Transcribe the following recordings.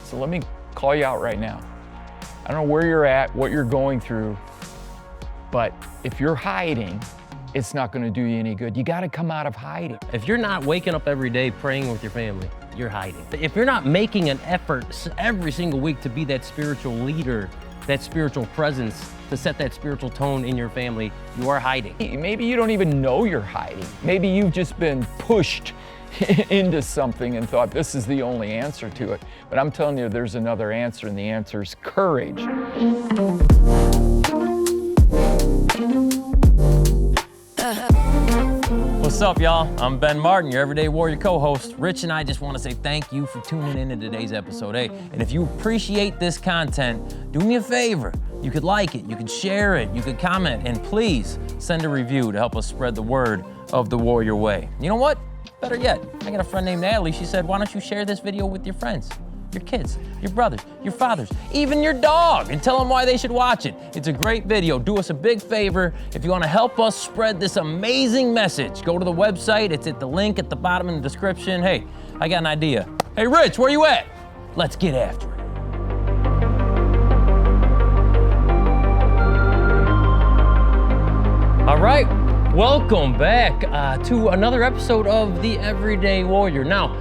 So let me call you out right now. I don't know where you're at, what you're going through, but if you're hiding, it's not going to do you any good. You got to come out of hiding. If you're not waking up every day praying with your family, you're hiding. If you're not making an effort every single week to be that spiritual leader, that spiritual presence, to set that spiritual tone in your family, you are hiding. Maybe you don't even know you're hiding. Maybe you've just been pushed into something and thought this is the only answer to it. But I'm telling you, there's another answer, and the answer is courage. What's up, y'all? I'm Ben Marten, your Everyday Warrior co-host. Rich and I just want to say thank you for tuning in to today's episode. Hey, and if you appreciate this content, do me a favor. You could like it, you could share it, you could comment, and please send a review to help us spread the word of the Warrior Way. You know what? Better yet, I got a friend named Natalie. She said, why don't you share this video with your friends, your kids, your brothers, your fathers, even your dog, and tell them why they should watch it. It's a great video. Do us a big favor. If you want to help us spread this amazing message, go to the website. It's at the link at the bottom in the description. Hey, I got an idea. Hey, Rich, where you at? Let's get after it. All right, welcome back to another episode of The Everyday Warrior. Now,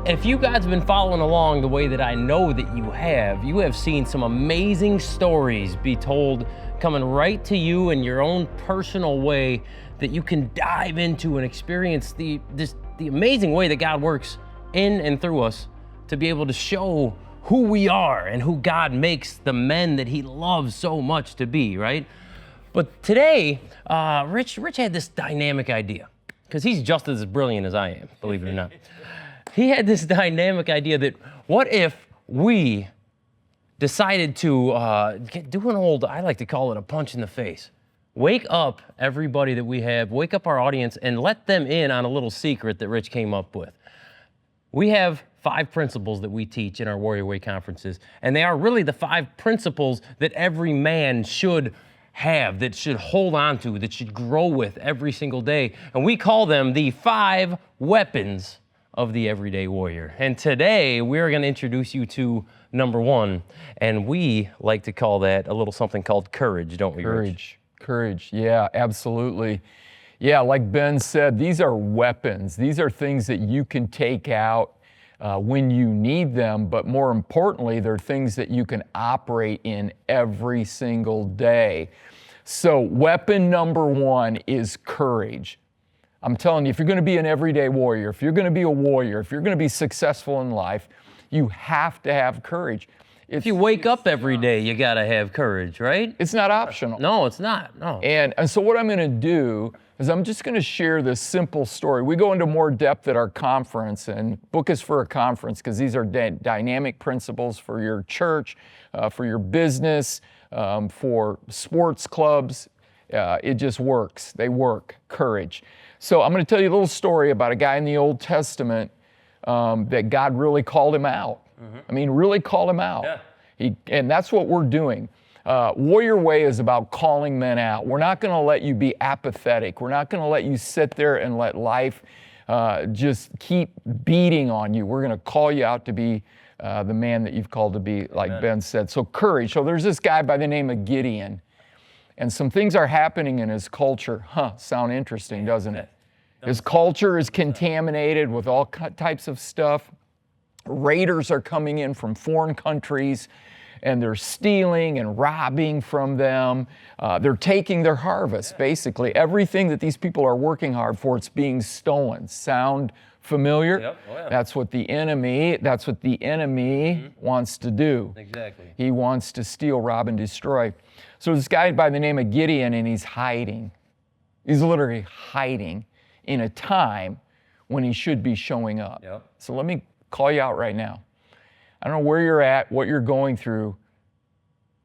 if you guys have been following along the way that I know that you have seen some amazing stories be told coming right to you in your own personal way that you can dive into and experience the amazing way that God works in and through us to be able to show who we are and who God makes the men that He loves so much to be, right? But today, Rich had this dynamic idea, because he's just as brilliant as I am, believe it or not. He had this dynamic idea that what if we decided to do an old, I like to call it a punch in the face. Wake up everybody that we have, wake up our audience, and let them in on a little secret that Rich came up with. We have 5 principles that we teach in our Warrior Way conferences, and they are really the 5 principles that every man should have, that should hold on to, that should grow with every single day. And we call them the 5 weapons of the Everyday Warrior. And today we're going to introduce you to number 1, and we like to call that a little something called courage, don't we, Rich? Courage, yeah, absolutely. Yeah, like Ben said, these are weapons. These are things that you can take out when you need them, but more importantly, they're things that you can operate in every single day. So weapon number 1 is courage. I'm telling you, if you're going to be an everyday warrior, if you're going to be a warrior, if you're going to be successful in life, you have to have courage. If you wake up every day, you got to have courage, right? It's not optional. No, it's not, no. And so what I'm going to do is I'm just going to share this simple story. We go into more depth at our conference, and book us for a conference, because these are dynamic principles for your church, for your business, for sports clubs. It just works. They work. Courage. So I'm going to tell you a little story about a guy in the Old Testament that God really called him out. Mm-hmm. I mean, really called him out. Yeah. And that's what we're doing. Warrior Way is about calling men out. We're not going to let you be apathetic. We're not going to let you sit there and let life just keep beating on you. We're going to call you out to be the man that you've called to be, like Amen. Ben said. So courage. So there's this guy by the name of Gideon. And some things are happening in his culture. Sound interesting, doesn't it? His culture is contaminated with all types of stuff. Raiders are coming in from foreign countries, and they're stealing and robbing from them. They're taking their harvest, basically. Everything that these people are working hard for, it's being stolen. Sound familiar? Yep. Oh, yeah. That's what the enemy wants to do. Exactly. He wants to steal, rob, and destroy. So this guy by the name of Gideon, and he's hiding. He's literally hiding in a time when he should be showing up. Yep. So let me call you out right now. I don't know where you're at, what you're going through,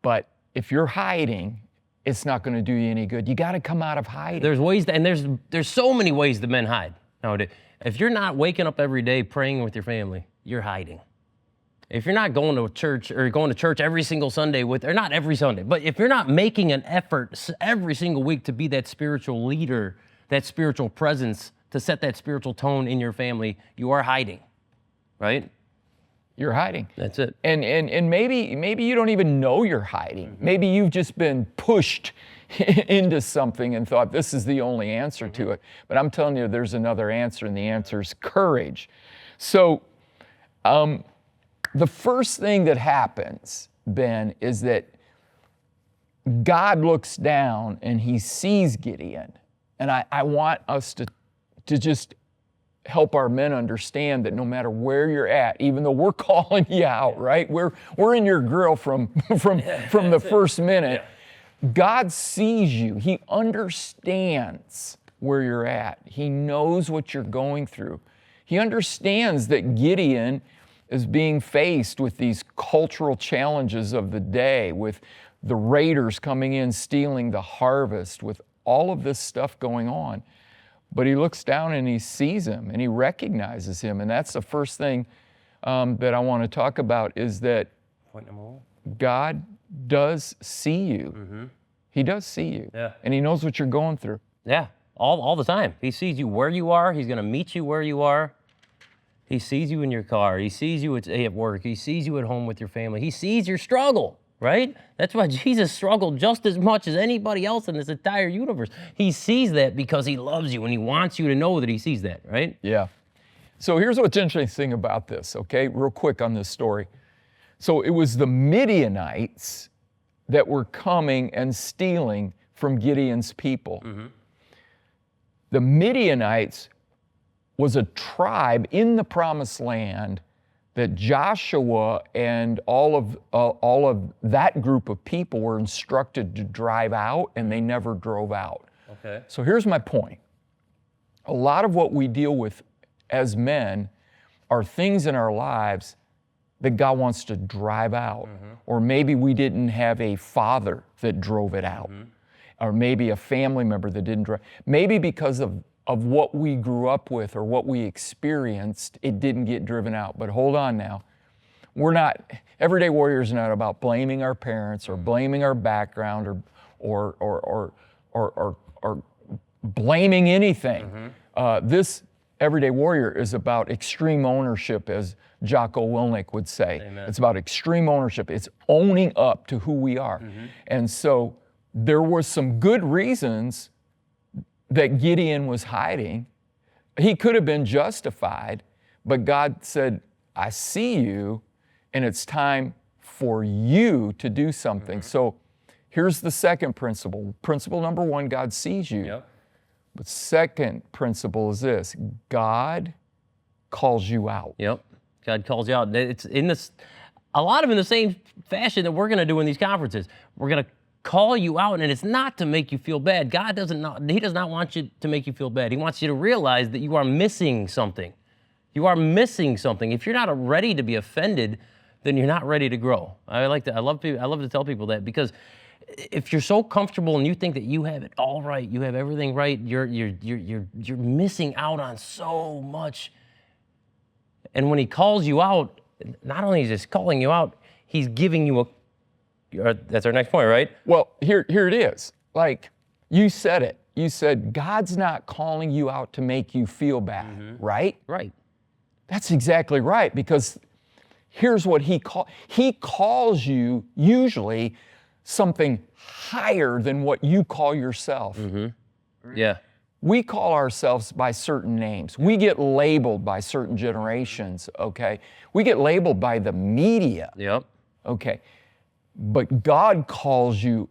but if you're hiding, it's not going to do you any good. You got to come out of hiding. There's ways, and there's so many ways that men hide nowadays. If you're not waking up every day praying with your family, you're hiding. If you're not going to church or going to church every single Sunday or not every Sunday, but if you're not making an effort every single week to be that spiritual leader, that spiritual presence, to set that spiritual tone in your family, you are hiding, right? You're hiding. That's it. And maybe you don't even know you're hiding. Maybe you've just been pushed into something and thought this is the only answer to it. But I'm telling you, there's another answer, and the answer is courage. So the first thing that happens, Ben, is that God looks down and he sees Gideon. And I want us to just help our men understand that no matter where you're at, even though we're calling you out, right? We're in your grill from the first minute. God sees you. He understands where you're at. He knows what you're going through. He understands that Gideon is being faced with these cultural challenges of the day, with the raiders coming in, stealing the harvest, with all of this stuff going on. But he looks down and he sees him and he recognizes him. And that's the first thing that I want to talk about, is that point number one. God does see you. He does see you. Yeah. And he knows what you're going through. Yeah, all the time. He sees you where you are. He's going to meet you where you are. He sees you in your car. He sees you at work. He sees you at home with your family. He sees your struggle. Right? That's why Jesus struggled just as much as anybody else in this entire universe. He sees that because he loves you and he wants you to know that he sees that, right? Yeah. So here's what's interesting about this, okay? Real quick on this story. So it was the Midianites that were coming and stealing from Gideon's people. The Midianites was a tribe in the Promised Land that Joshua and all of that group of people were instructed to drive out, and they never drove out. Okay. So here's my point. A lot of what we deal with as men are things in our lives that God wants to drive out. Or maybe we didn't have a father that drove it out. Or maybe a family member that didn't drive. Maybe because of what we grew up with or what we experienced, it didn't get driven out. But hold on now. Everyday warriors are not about blaming our parents or blaming our background or blaming anything. This everyday warrior is about extreme ownership, as Jocko Willink would say. Amen. It's about extreme ownership. It's owning up to who we are. And so there was some good reasons that Gideon was hiding. He could have been justified, but God said, I see you, and it's time for you to do something. So here's the second principle. Principle number one, God sees you. Yep. But second principle is this: God calls you out. Yep. God calls you out. It's in this, a lot of in the same fashion that we're going to do in these conferences. We're going to call you out, and it's not to make you feel bad. God He does not want you to make you feel bad. He wants you to realize that you are missing something. You are missing something. If you're not ready to be offended, then you're not ready to grow. I love to tell people that, because if you're so comfortable and you think that you have it all right, you have everything right, you're missing out on so much. And when he calls you out, not only is he just calling you out, he's giving you that's our next point, right? Well, here it is. Like, you said it. You said, God's not calling you out to make you feel bad, right? Right. That's exactly right, because here's what he calls you usually something higher than what you call yourself. Yeah. We call ourselves by certain names. We get labeled by certain generations, okay? We get labeled by the media. Yep. Okay. But God calls you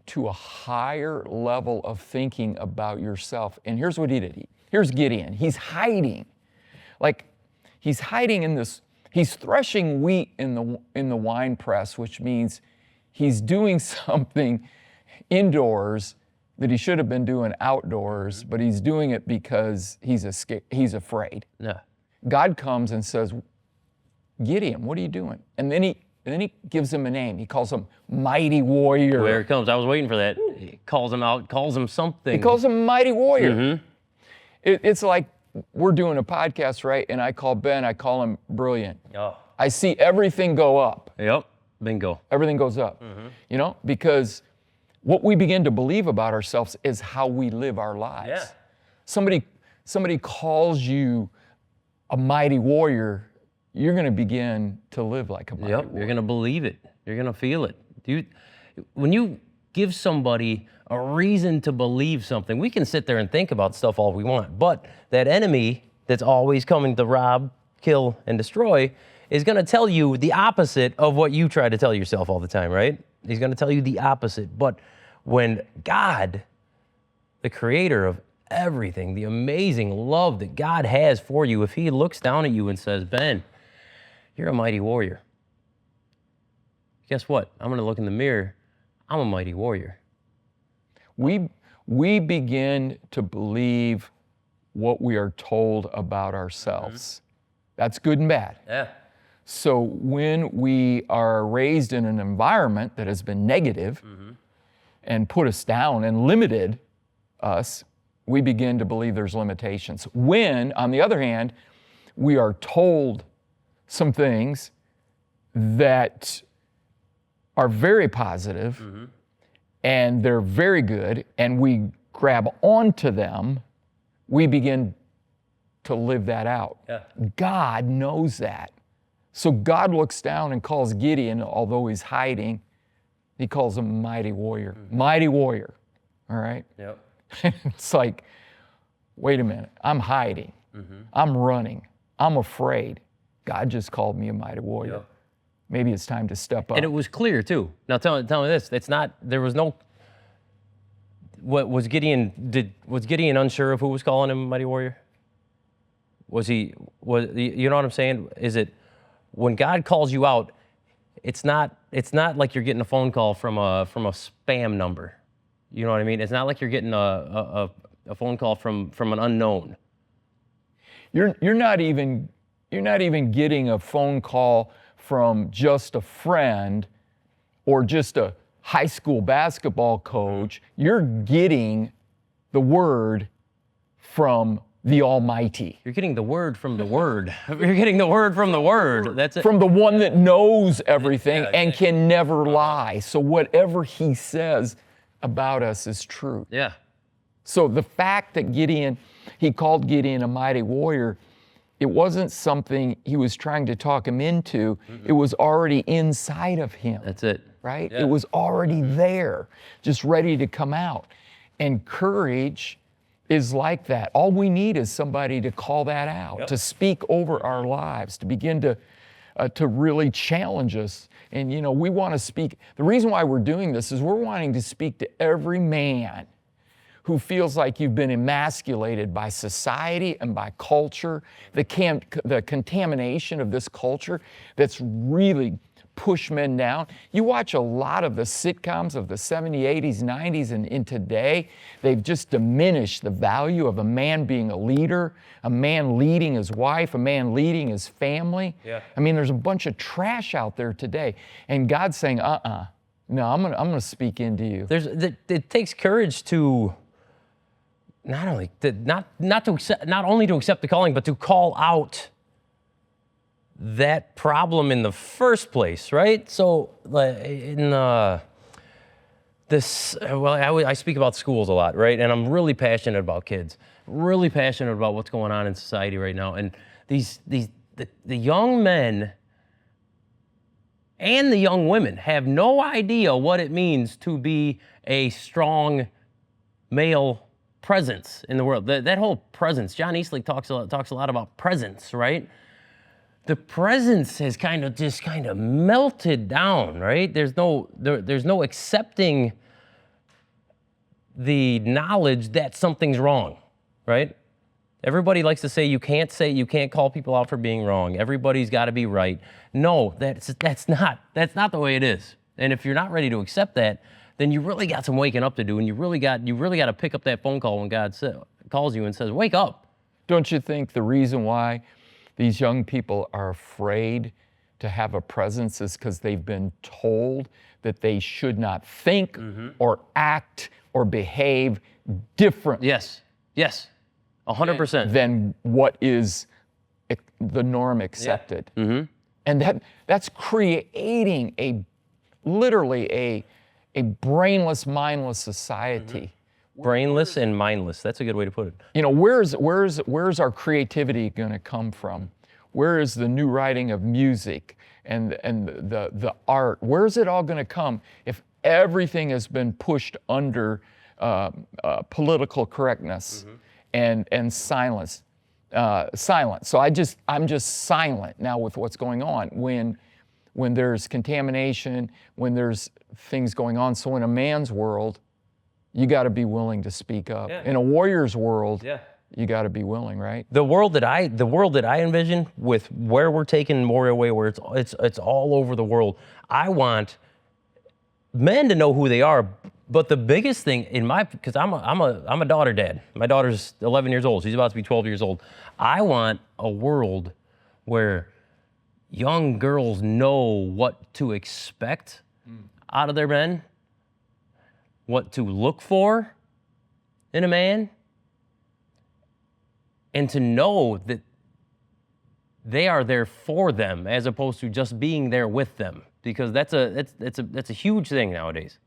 to a higher level of thinking about yourself. And here's what he did. Here's Gideon. He's hiding. Like, he's hiding in this, he's threshing wheat in the wine press, which means he's doing something indoors that he should have been doing outdoors, but he's doing it because he's afraid. Yeah. God comes and says, Gideon, what are you doing? And then he gives him a name. He calls him Mighty Warrior. Where it comes. I was waiting for that. He calls him out, calls him something. He calls him Mighty Warrior. It's like we're doing a podcast, right? And I call him Brilliant. Oh. I see everything go up. Yep. Bingo. Everything goes up. You know, because what we begin to believe about ourselves is how we live our lives. Yeah. Somebody calls you a mighty warrior, you're going to begin to live like a mighty Yep, warrior. you're gonna believe it. You're gonna feel it. When you give somebody a reason to believe something, we can sit there and think about stuff all we want, but that enemy that's always coming to rob, kill, and destroy is gonna tell you the opposite of what you try to tell yourself all the time, right? He's gonna tell you the opposite. But when God, the creator of everything, the amazing love that God has for you, if he looks down at you and says, Ben, you're a mighty warrior. Guess what? I'm gonna look in the mirror. I'm a mighty warrior. We begin to believe what we are told about ourselves. That's good and bad. Yeah. So when we are raised in an environment that has been negative and put us down and limited us, we begin to believe there's limitations. When, on the other hand, we are told some things that are very positive and they're very good, and we grab onto them, we begin to live that out. Yeah. God knows that. So God looks down and calls Gideon, although he's hiding, he calls him mighty warrior. Mighty warrior, all right? Yep. It's like, wait a minute, I'm hiding, I'm running, I'm afraid. God just called me a mighty warrior. Yep. Maybe it's time to step up. And it was clear too. Now tell me this. It's not. There was no. What was Gideon? Was Gideon unsure of who was calling him mighty warrior? Was he? You know what I'm saying? Is it when God calls you out? It's not like you're getting a phone call from a spam number. You know what I mean? It's not like you're getting a phone call from an unknown. You're not even getting a phone call from just a friend or just a high school basketball coach. You're getting the word from the Almighty. You're getting the word from the word. You're getting the word from the word. That's it. From the one that knows everything Yeah, and can never lie. So whatever he says about us is true. Yeah. So the fact that he called Gideon a mighty warrior, it wasn't something he was trying to talk him into. It was already inside of him, That's it. right? Yeah. It was already there, just ready to come out. And courage is like that. All we need is somebody to call that out, to speak over our lives, to begin to really challenge us. And we want to speak. The reason why we're doing this is we're wanting to speak to every man who feels like you've been emasculated by society and by culture, the contamination of this culture that's really pushed men down. You watch a lot of the sitcoms of the 70s, 80s, 90s, and in today, they've just diminished the value of a man being a leader, a man leading his wife, a man leading his family. Yeah. I mean, there's a bunch of trash out there today. And God's saying, no, I'm gonna speak into you. It takes courage to not only to accept the calling, but to call out that problem in the first place, right? So I speak about schools a lot, right? And I'm really passionate about kids, really passionate about what's going on in society right now. And the young men and the young women have no idea what it means to be a strong male presence in the world. That whole presence, John Eastlick talks a lot about presence, right? The presence has kind of melted down, right? There's no accepting the knowledge that something's wrong, right? Everybody likes to say you can't call people out for being wrong. Everybody's got to be right. No, that's not the way it is. And if you're not ready to accept that, then you really got some waking up to do, and you really got to pick up that phone call when God calls you and says, "Wake up." Don't you think the reason why these young people are afraid to have a presence is because they've been told that they should not think or act or behave different Yes, 100%. than what is the norm accepted. And that's creating literally a brainless, mindless society. Brainless and mindless. That's a good way to put it. Where's our creativity going to come from? Where is the new writing of music and the art? Where is it all going to come if everything has been pushed under political correctness and silence? Silent. So I'm just silent now with what's going on when there's contamination, when there's things going on. So in a man's world, you got to be willing to speak up. Yeah. In a warrior's world, Yeah. you got to be willing, right? The world that I envision with where we're taking warrior way, where it's all over the world. I want men to know who they are, but the biggest thing because I'm a daughter dad. My daughter's 11 years old. She's about to be 12 years old. I want a world where young girls know what to expect out of their men, what to look for in a man, and to know that they are there for them as opposed to just being there with them, because that's a huge thing nowadays.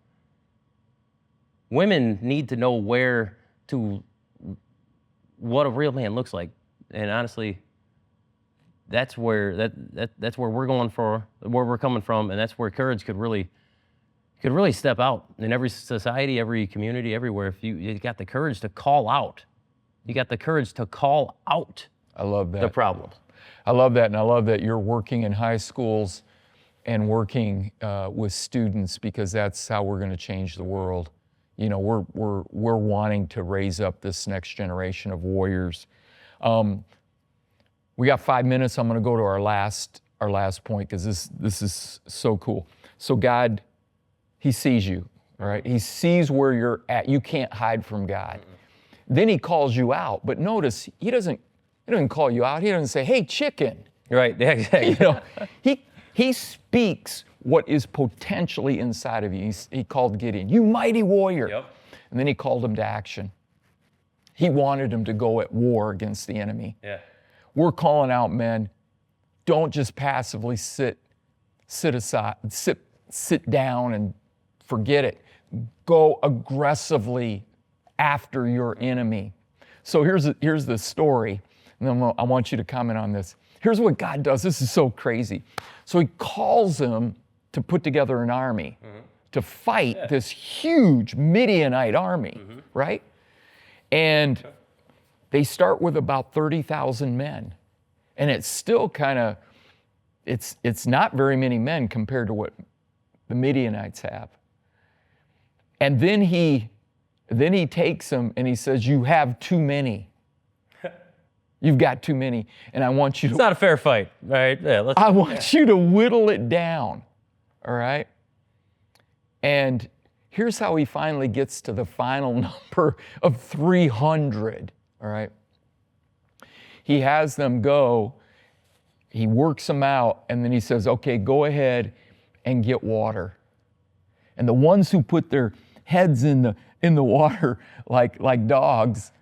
Women need to know what a real man looks like, and honestly, that's where we're going for, where we're coming from, and that's where courage could really step out in every society, every community, everywhere. If you got the courage to call out. You got the courage to call out I love that. the problems. I love that, and I love that you're working in high schools and working with students, because that's how we're going to change the world. You know, we're wanting to raise up this next generation of warriors. We got 5 minutes. I'm going to go to our last point, because this is so cool. So God, He sees you, all right? He sees where you're at. You can't hide from God. Then He calls you out. But notice, He doesn't call you out. He doesn't say, "Hey, chicken." Right, yeah, exactly. You know, he speaks what is potentially inside of you. He called Gideon, "You mighty warrior." Yep. And then He called him to action. He wanted him to go at war against the enemy. Yeah. We're calling out men, don't just passively sit down and forget it. Go aggressively after your enemy. So here's the story, and then I want you to comment on this. Here's what God does. This is so crazy. So He calls him to put together an army to fight this huge Midianite army, right? And they start with about 30,000 men. And it's still kind of, it's not very many men compared to what the Midianites have. And then he takes them and he says, "You have too many. You've got too many. And I want you to..." It's not a fair fight, right? Yeah, I want you to whittle it down, all right? And here's how he finally gets to the final number of 300, all right? He has them go, he works them out, and then he says, "Okay, go ahead and get water." And the ones who put their heads in the water like dogs,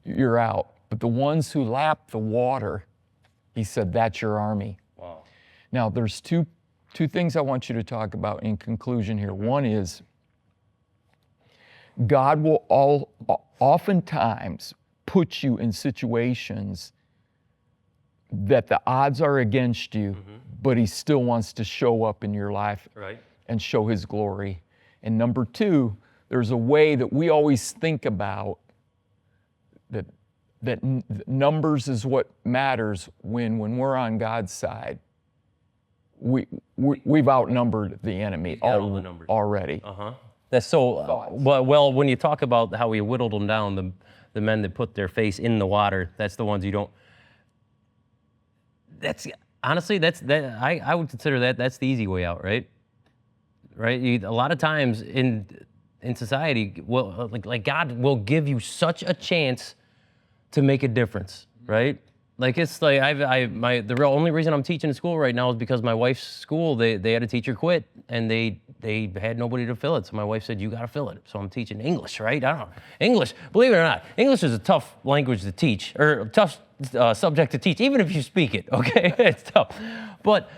you're out. But the ones who lap the water, he said, "That's your army." Wow. Now, there's two things I want you to talk about in conclusion here. One is, God will oftentimes put you in situations that the odds are against you, but He still wants to show up in your life and show His glory. And number two, there's a way that we always think about that numbers is what matters when we're on God's side. We've outnumbered the enemy all the numbers already. That's so, well, when you talk about how He whittled them down, the men that put their face in the water, that's the ones you don't, honestly, I would consider that's the easy way out, right? Right? A lot of times in society, well, like God will give you such a chance to make a difference, right? Like it's like the real only reason I'm teaching in school right now is because my wife's school, they had a teacher quit and they had nobody to fill it. So my wife said, "You got to fill it." So I'm teaching English, right? I don't know. English, believe it or not, English is a tough language to teach, or a tough subject to teach, even if you speak it, okay? It's tough. But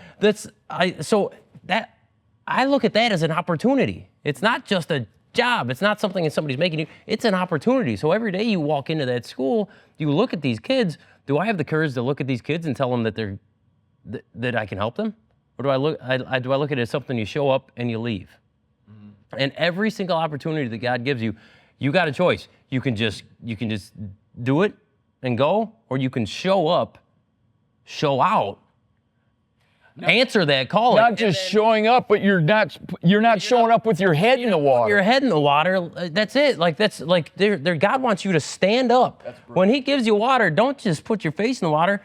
I look at that as an opportunity. It's not just a job. It's not something that somebody's making you. It's an opportunity. So every day you walk into that school, you look at these kids. Do I have the courage to look at these kids and tell them that they're that I can help them? Or do I look at it as something you show up and you leave? And every single opportunity that God gives you, you got a choice. You can just do it and go, or you can show up, show out, answer that call. Not just showing up, but you're not showing up with your head in the water. Your head in the water. That's it. God wants you to stand up. When He gives you water, don't just put your face in the water.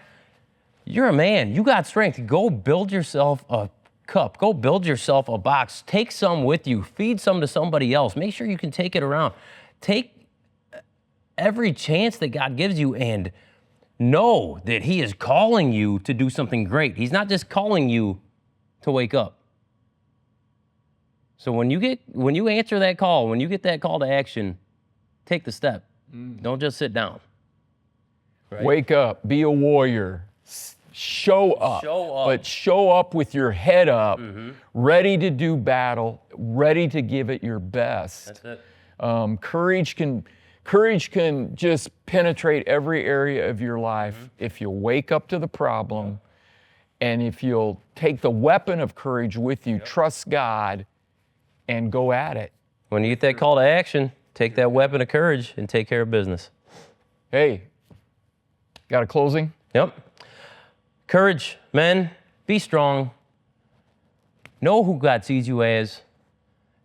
You're a man. You got strength. Go build yourself a cup. Go build yourself a box. Take some with you. Feed some to somebody else. Make sure you can take it around. Take every chance that God gives you and know that He is calling you to do something great. He's not just calling you to wake up. So when you answer that call, when you get that call to action, take the step. Don't just sit down. Right? Wake up. Be a warrior. Show up. But show up with your head up, ready to do battle, ready to give it your best. That's it. Courage can just penetrate every area of your life if you wake up to the problem, and if you'll take the weapon of courage with you, trust God, and go at it. When you get that call to action, take that weapon of courage and take care of business. Hey, got a closing? Yep. Courage, men, be strong. Know who God sees you as.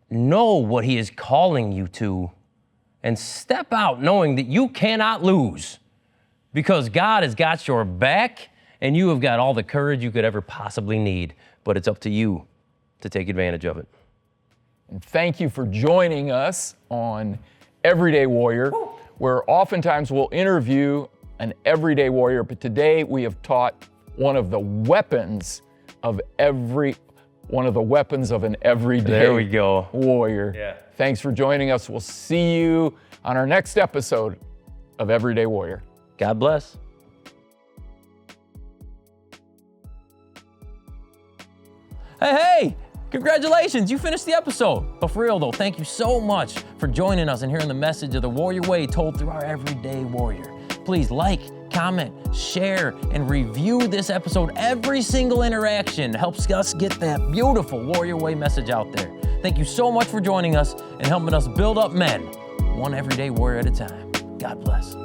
Know what He is calling you to. And step out knowing that you cannot lose because God has got your back and you have got all the courage you could ever possibly need. But it's up to you to take advantage of it. And thank you for joining us on Everyday Warrior, where oftentimes we'll interview an everyday warrior, but today we have taught one of the weapons of an everyday There we go. warrior. Yeah. Thanks for joining us. We'll see you on our next episode of Everyday Warrior. God bless. Hey! Congratulations, you finished the episode. But for real though, thank you so much for joining us and hearing the message of the Warrior Way told through our Everyday Warrior. Please like, comment, share, and review this episode. Every single interaction helps us get that beautiful Warrior Way message out there. Thank you so much for joining us and helping us build up men, one everyday warrior at a time. God bless.